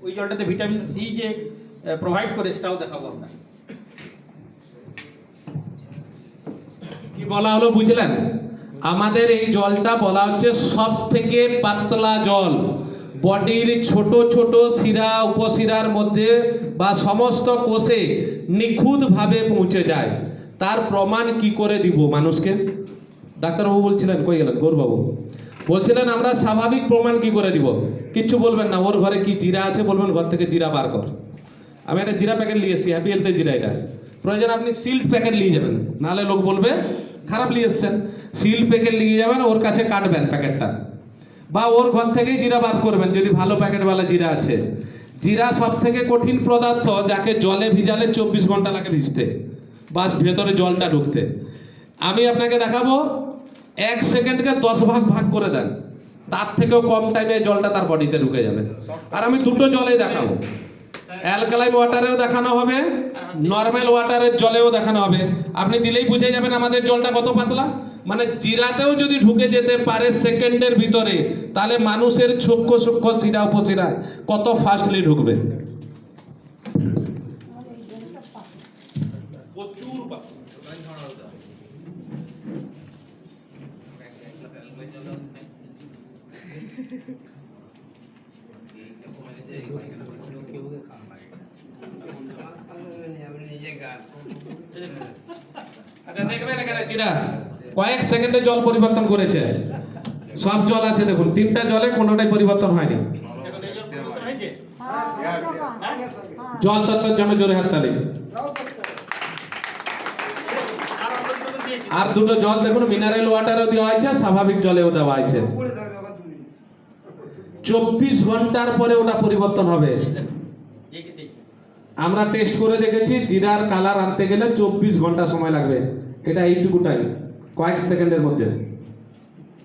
ওই জলটাতে vitamin C যে provide করে সেটাও দেখাবো আমরা। কি বলা হলো বুঝলেন? আমাদের এই জলটা বলা হচ্ছে সব থেকে পাতলা জল, বডির ছোট ছোট শিরা উপশিরার মধ্যে বা সমস্ত কোষে নিখুঁতভাবে পৌঁছে যায়। তার প্রমাণ কি করে দিব মানুষকে? ডাক্তারবাবু বলছিলেন, কই গেলেন গৌরবাবু? বলছিলেন আমরা স্বাভাবিক প্রমাণ কি করে দিব? কিচ্ছু বলবেন না, ওর ঘরে কি জিরা আছে বলবেন ঘর থেকে জিরা বার কর। আমি একটা জিরা প্যাকেট নিয়ে এসেছি, হ্যাপি হেলথের জিরা। এটা প্রয়োজন আপনি সিল্ড প্যাকেট নিয়ে যাবেন, নাহলে লোক বলবে খারাপ নিয়ে এসছেন। সিল্ড প্যাকেট নিয়ে যাবেন, ওর কাছে কাটবেন প্যাকেটটা, বা ওর ঘর থেকেই জিরা বার করবেন যদি ভালো প্যাকেটওয়ালা জিরা আছে। জিরা সব থেকে কঠিন পদার্থ, যাকে জলে ভিজালে 24 ঘন্টা লাগে ভিজতে, বাস ভেতরে জলটা ঢুকতে। আমি আপনাকে দেখাবো 1 সেকেন্ডকে 10 ভাগ ভাগ করে দেন, তার থেকেও কম টাইমে জলটা তার বডিতে ঢুকে যাবে। আর আমি দুটো জলেই দেখাবো, অ্যালকালাইন ওয়াটারেও দেখানো হবে, নর্মাল ওয়াটারের জলেও দেখানো হবে। আপনি দিলেই বুঝে যাবেন আমাদের জলটা কত পাতলা। মানে জিরাতেও যদি ঢুকে যেতে পারে সেকেন্ডের ভিতরে, তাহলে মানুষের সূক্ষ্ম সূক্ষ্ম শিরা উপশিরায় কত ফাস্টলি ঢুকবে। প্রচুর আচ্ছা দেখবেন এখানে জিরা কয়েক সেকেন্ডে জল পরিবর্তন করেছে। সব জল আছে দেখুন, 3টা জলে কোনোটাই পরিবর্তন হয়নি। জল তত্ত্বের জন্য জোরে হাততালি। আর দুটো জল দেখুন, মিনারেল ওয়াটারও দেওয়া হয়েছে, স্বাভাবিক জলেও দেওয়া হয়েছে। 24 ঘন্টার পরে ওটা পরিবর্তন হবে। আমরা টেস্ট করে দেখেছি, জিরার কালার আনতে গেলে 24 ঘন্টা সময় লাগবে। এটা এইটুকুটাই, কয়েক সেকেন্ডের মধ্যে।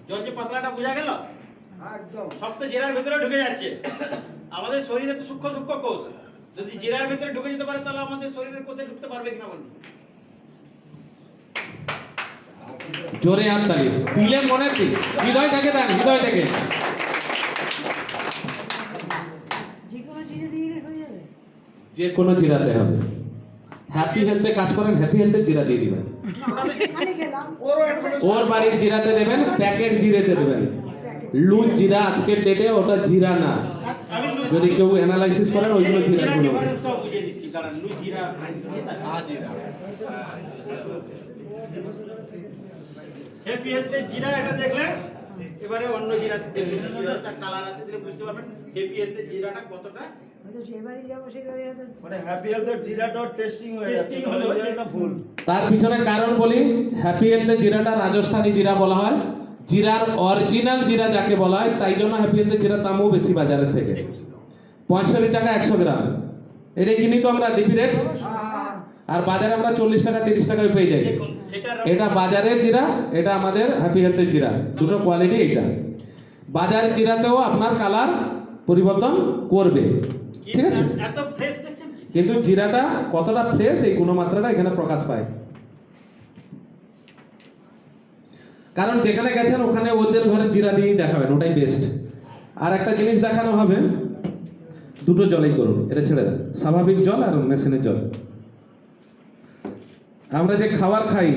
জল যে পাতলাটা বোঝা গেল, একদম সব তো জিরার ভিতরে ঢুকে যাচ্ছে। আমাদের শরীরে তো সূক্ষ্ম সূক্ষ্ম কোষ, যদি জিরার ভিতরে ঢুকে যেতে পারে তাহলে আমাদের শরীরের কোষে ঢুকতে পারবে কিনা বলুন? জোরে হাততালি দিলে মনে কি হৃদয় থেকে দেন, হৃদয় থেকে। যে কোনো জিরাতে হবে। হ্যাপি হেলথে কাজ করেন, হ্যাপি হেলথের জিরা দিয়ে দিবেন। ওর বাড়ির জিরাতে দেবেন, প্যাকেট জিরাতে দেবেন। লুজ জিরা আজকের ডেটে ওটা জিরা না। যদি কেউ অ্যানালাইসিস করেন ওইগুলো জিরা গুলো বুঝিয়ে দিচ্ছি, কারণ লুজ জিরা হ্যাপি হেলথের জিরা এটা দেখলেন। এবারে অন্য জিরাতে দেখবেন, তার কালার আছে দিলে বুঝতে পারবেন হ্যাপি হেলথের জিরাটা কতটা। তার পিছনে কারণ বলি, হ্যাপি হেলথের জিরাটা রাজস্থানী জিরা বলা হয়। জিরার অরিজিনাল জিরা যাকে বলা হয়, তাই জন্য হ্যাপি হেলথের জিরার দামও বেশি বাজারের থেকে। 65 টাকা 100 গ্রাম। এটা কিনি তো আমরা ডিপি রেট, আর বাজারে আমরা 40 টাকা 30 টাকায় পেয়ে যাই। এটা বাজারের জিরা, এটা আমাদের হ্যাপি হেলথের জিরা, দুটো কোয়ালিটি। এটা বাজারের জিরাতেও আপনার কালার পরিবর্তন করবে, ঠিক আছে? এত ফ্রেশ দেখছেন, কিন্তু জিরাটা কতটা ফ্রেশ এই গুণমাত্রাটা এখানে প্রকাশ পায়। কারণ যেখানে গেছেন ওখানে ওদের ঘরে জিরা দিয়েই দেখাবেন, ওটাই বেস্ট। আর একটা জিনিস দেখানো হবে, দুটো জলেই করুন, এটা ছেড়ে দেন, স্বাভাবিক জল আর মেশিনের জল। আমরা যে খাবার খাই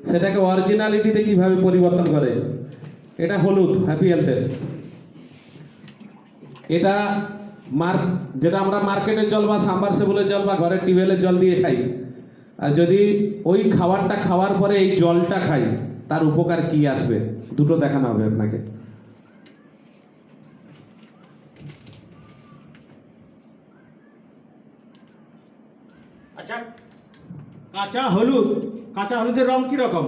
সেটাকে অরিজিনালিটিতে কিভাবে পরিবর্তন করে। এটা হলুদ হ্যাপি হেলথের। এটা যেটা আমরা মার্কেটের জল বা সাবমার্সিবলের জল বা ঘরের টিউবওয়েলের জল দিয়ে খাই, আর যদি ওই খাবারটা খাওয়ার পরে এই জলটা খাই, তার উপকার কি আসবে, দুটো দেখানো হবে আপনাকে। আচ্ছা, কাঁচা হলুদের রং কি রকম?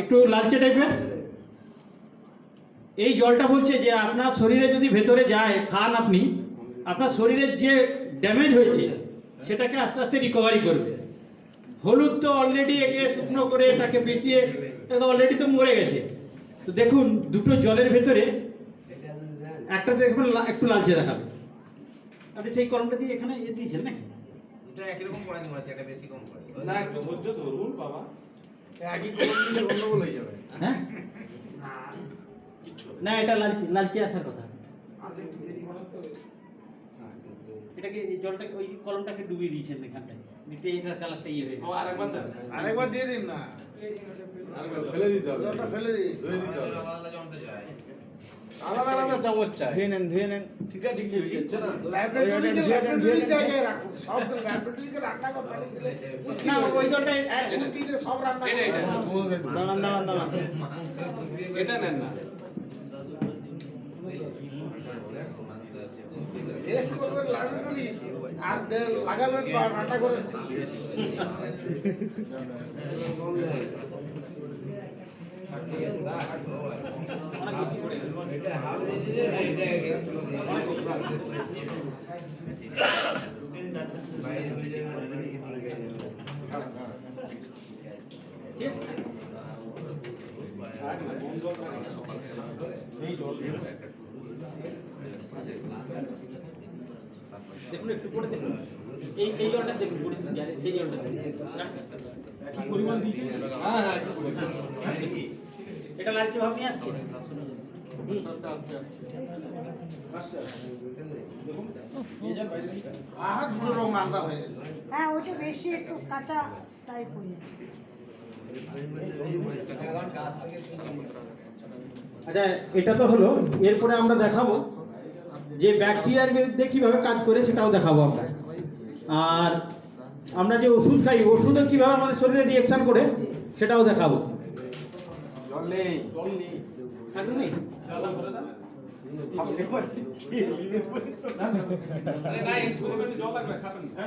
একটু লালচে টাইপের। এই জলটা বলছে যে আপনার শরীরে যদি ভেতরে যায়, খান আপনি, আপনার শরীরের যে ড্যামেজ হয়েছে সেটাকে আস্তে আস্তে রিকভারি করবে। হলুদ তো অলরেডি একে শুকনো করে তাকে পিষিয়ে অলরেডি তো মরে গেছে। তো দেখুন দুটো জলের ভেতরে একটা দেখুন একটু লালচে দেখাবে। আপনি সেই কলমটা দিয়ে এখানে দিয়েছেন নাকি? দুটো একই রকম পড়ানি মনে হচ্ছে, একটা বেশি কম পড়ে না, একটু ধৈর্য ধরুন বাবা, একই কলম দিলে গন্ডগোল হয়ে যাবে। হ্যাঁ না, এটা লালচে আসার কথা। এটাকে এই জলটাকে ওই কলমটাকে ডুবিয়ে দিয়েছেন এখানটায়, দিতে এটার কালারটা ইয়ে হয়ে গেছে। আরেকবার দিয়ে দিন না, ফেলে দিতে হবে। জলটা ফেলে দিন। ধুয়ে দিতে হবে। আলাদা জমতে যায়। আলাদা আলাদা চামচ চাই। ধুয়ে নেন। ঠিক আছে, ঠিক হয়ে যাচ্ছে না? ল্যাবরেটরির জায়গায় রাখুন, সব ল্যাবরেটরিকে রান্না করে পাঠিয়ে দিলে না ওই জলটা এক ফুটিতে সব রান্না এটা, এটা। দাঁড়ান। এটা নেন না। টেস্ট করবেন ল্যাবরেটরি আর লাগাবেন বা রান্না করে। দেখুন একটু করে দেখুন, এই জলটা দেখুন পরিস্থিতি, আর সেই জলটা দেখুন। কি পরিমাণ দিয়েছে? হ্যাঁ, এটা লালচে ভাব নিয়ে আসছে। আহা দুটো রং আলাদা হয়ে গেল। হ্যাঁ ওটা বেশি একটু কাঁচা টাইপ হয়ে যায়। আচ্ছা এটা তো হলো, এরপরে আমরা দেখাবো যে ব্যাকটেরিয়ার বিরুদ্ধে কিভাবে কাজ করে সেটাও দেখাবো আমরা। আর আমরা যে ওষুধ খাই, ওষুধও কিভাবে আমাদের শরীরে রিঅ্যাকশন করে সেটাও দেখাবো। জল নেই। একদমই আরে না, এই শুরুতে জল লাগবে, খাবেন না।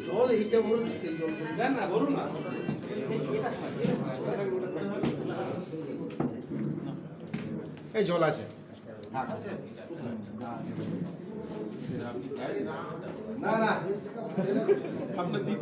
জল এইটা বলুন, এই জল দেন না, বলুন না। এই জল আছে। না, আপনার দ্বিতীয়